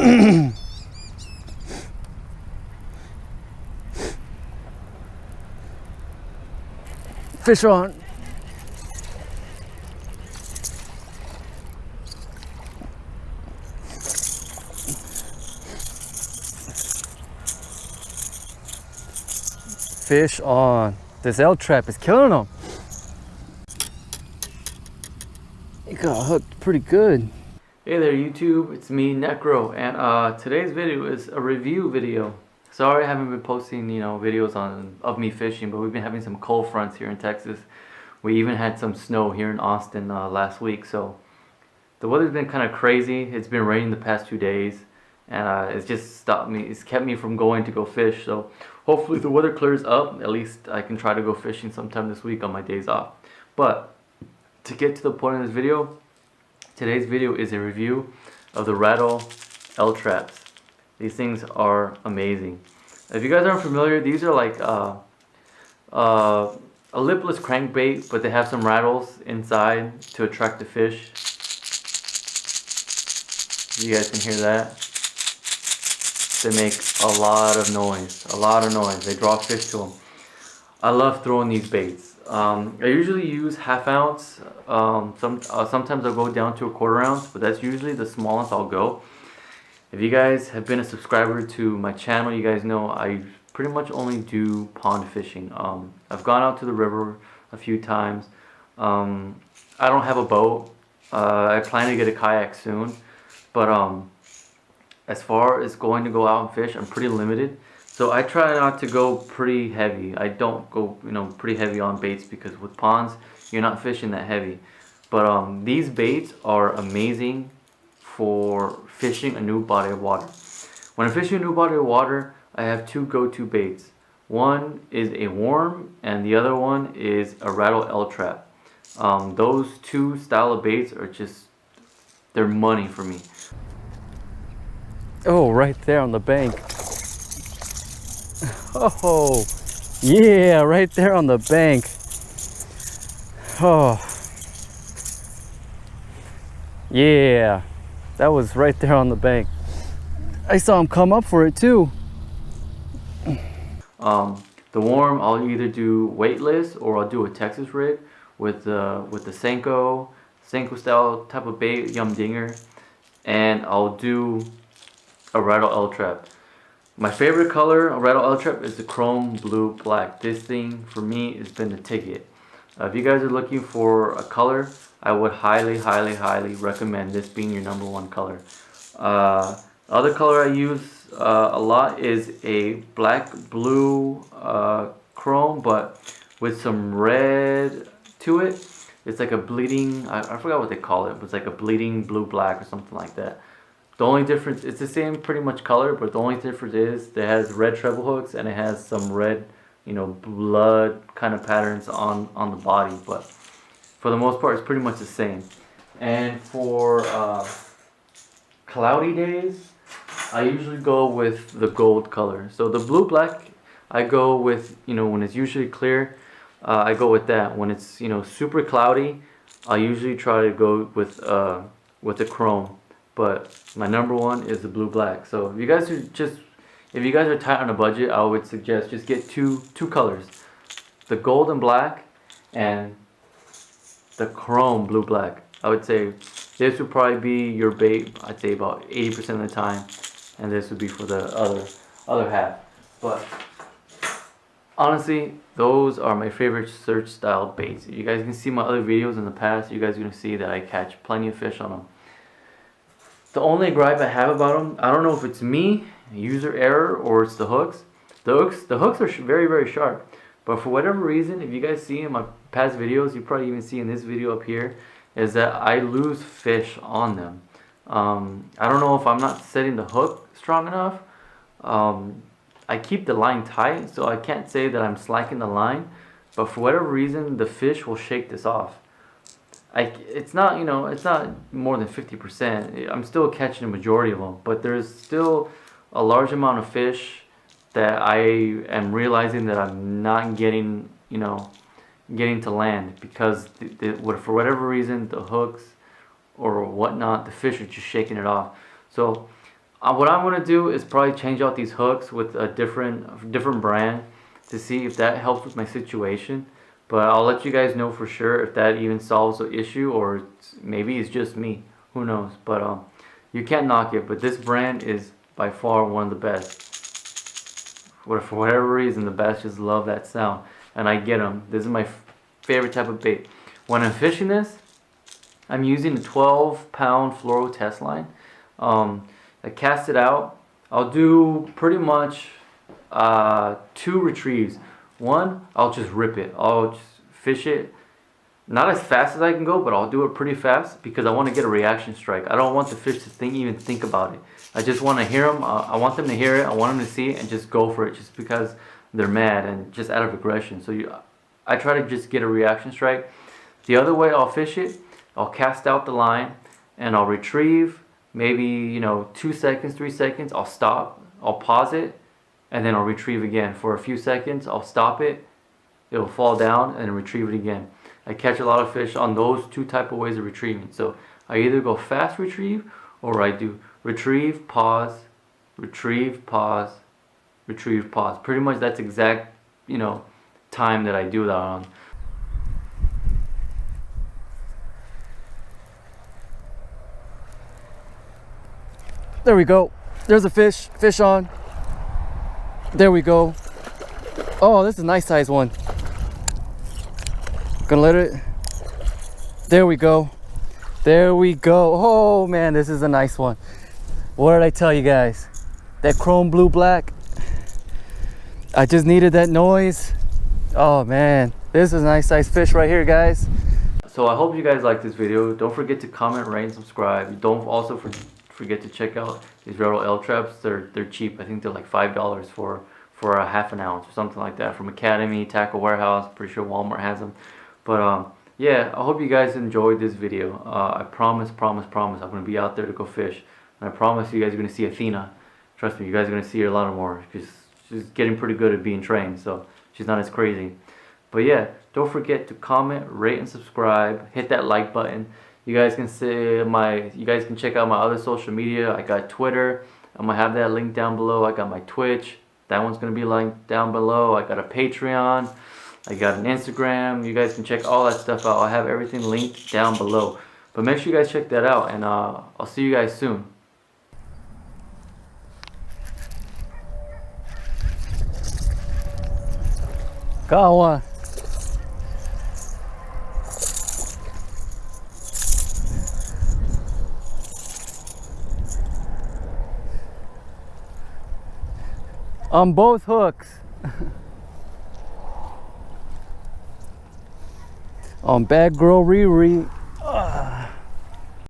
Fish on. Fish on. This L trap is killing them. It got hooked pretty good. Hey there YouTube, it's me Nekro, and today's video is a review video. Sorry I haven't been posting videos of me fishing, but we've been having some cold fronts here in Texas. We even had some snow here in Austin last week, so the weather's been kind of crazy. It's been raining the past 2 days, and it's just stopped me. It's kept me from going to go fish. So hopefully the weather clears up. At least I can try to go fishing sometime this week on my days off. But to get to the point of this video, today's video is a review of the Rattle L traps. These things are amazing. If you guys aren't familiar, these are like a lipless crankbait, but they have some rattles inside to attract the fish. You guys can hear that. They make a lot of noise. They draw fish to them. I love throwing these baits. I usually use half ounce. Sometimes I'll go down to a 1/4 ounce, but that's usually the smallest I'll go. If you guys have been a subscriber to my channel, you guys know I pretty much only do pond fishing. I've gone out to the river a few times. I don't have a boat. I plan to get a kayak soon, but as far as going to go out and fish, I'm pretty limited. So I try not to go pretty heavy. I don't go pretty heavy on baits, because with ponds you're not fishing that heavy. But these baits are amazing for fishing a new body of water. When I'm fishing a new body of water, I have two go-to baits. One is a worm, and the other one is a Rattle L trap. Those two style of baits are they're money for me. Oh, right there on the bank. Oh, yeah, right there on the bank. Oh, yeah, that was right there on the bank. I saw him come up for it too. The worm, I'll either do weightless or I'll do a Texas rig with the Senko style type of bait, yum dinger, and I'll do a Rattle L trap. My favorite color of Rattle L trap is the chrome blue black. This thing for me has been the ticket. If you guys are looking for a color, I would highly recommend this being your #1 color. Other color I use a lot is a black blue chrome, but with some red to it. It's like a bleeding, I forgot what they call it, but it's like a bleeding blue black or something like that. The only difference, it's the same pretty much color, but the only difference is it has red treble hooks and it has some red, blood kind of patterns on the body. But for the most part, it's pretty much the same. And for cloudy days, I usually go with the gold color. So the blue black, I go with, when it's usually clear, I go with that. When it's, super cloudy, I usually try to go with the chrome. But my #1 is the blue black. So if you guys are tight on a budget, I would suggest just get two colors, the gold and black and the chrome blue black. I would say this would probably be your bait, I'd say about 80% of the time, and this would be for the other half. But honestly, those are my favorite search style baits. You guys can see my other videos in the past. You guys are gonna see that I catch plenty of fish on them. The only gripe I have about them, I don't know if it's me, user error, or it's the hooks. The hooks are very sharp, but for whatever reason, if you guys see in my past videos, you probably even see in this video up here, is that I lose fish on them. I don't know if I'm not setting the hook strong enough. I keep the line tight, so I can't say that I'm slacking the line, but for whatever reason, the fish will shake this off. It's not more than 50%. I'm still catching a majority of them, but there's still a large amount of fish that I am realizing that I'm not getting to land, because for whatever reason, the hooks or whatnot, the fish are just shaking it off. So What I'm gonna do is probably change out these hooks with a different brand to see if that helps with my situation. But I'll let you guys know for sure if that even solves the issue, or maybe it's just me. Who knows? But you can't knock it. But this brand is by far one of the best. For whatever reason, the bass just love that sound, and I get them. This is my favorite type of bait. When I'm fishing this, I'm using a 12-pound fluoro test line. I cast it out. I'll do pretty much 2 retrieves. One, I'll just rip it. I'll just fish it, not as fast as I can go, but I'll do it pretty fast because I want to get a reaction strike. I don't want the fish to even think about it. I just want to hear them. I want them to hear it. I want them to see it and just go for it, just because they're mad and just out of aggression. So I try to just get a reaction strike. The other way I'll fish it, I'll cast out the line and I'll retrieve. Maybe 2 seconds, 3 seconds. I'll stop. I'll pause it, and then I'll retrieve again for a few seconds. I'll stop it. It'll fall down and retrieve it again. I catch a lot of fish on those 2 type of ways of retrieving. So I either go fast retrieve, or I do retrieve, pause, retrieve, pause, retrieve, pause. Pretty much that's exact, time that I do that on. There we go. There's a fish. Fish on. There we go. Oh, this is a nice size one. Gonna let it. There we go. There we go. Oh man, this is a nice one. What did I tell you guys? That chrome blue black. I just needed that noise. Oh man, this is a nice size fish right here, guys. So I hope you guys like this video. Don't forget to comment, rate, and subscribe. Don't also forget to check out these Railroad L traps. They're cheap. I think they're like $5 for a half an ounce or something like that from Academy, Tackle Warehouse. Pretty sure Walmart has them. But yeah, I hope you guys enjoyed this video. I promise I'm gonna be out there to go fish, and I promise you guys are gonna see Athena. Trust me, you guys are gonna see her a lot more because she's getting pretty good at being trained, so she's not as crazy. But yeah, don't forget to comment, rate, and subscribe. Hit that like button. You guys can check out my other social media. I got Twitter. I'm gonna have that link down below. I got my Twitch. That one's gonna be linked down below. I got a Patreon. I got an Instagram. You guys can check all that stuff out. I have everything linked down below. But make sure you guys check that out, and I'll see you guys soon. Got one. On both hooks. On Bad Girl Riri.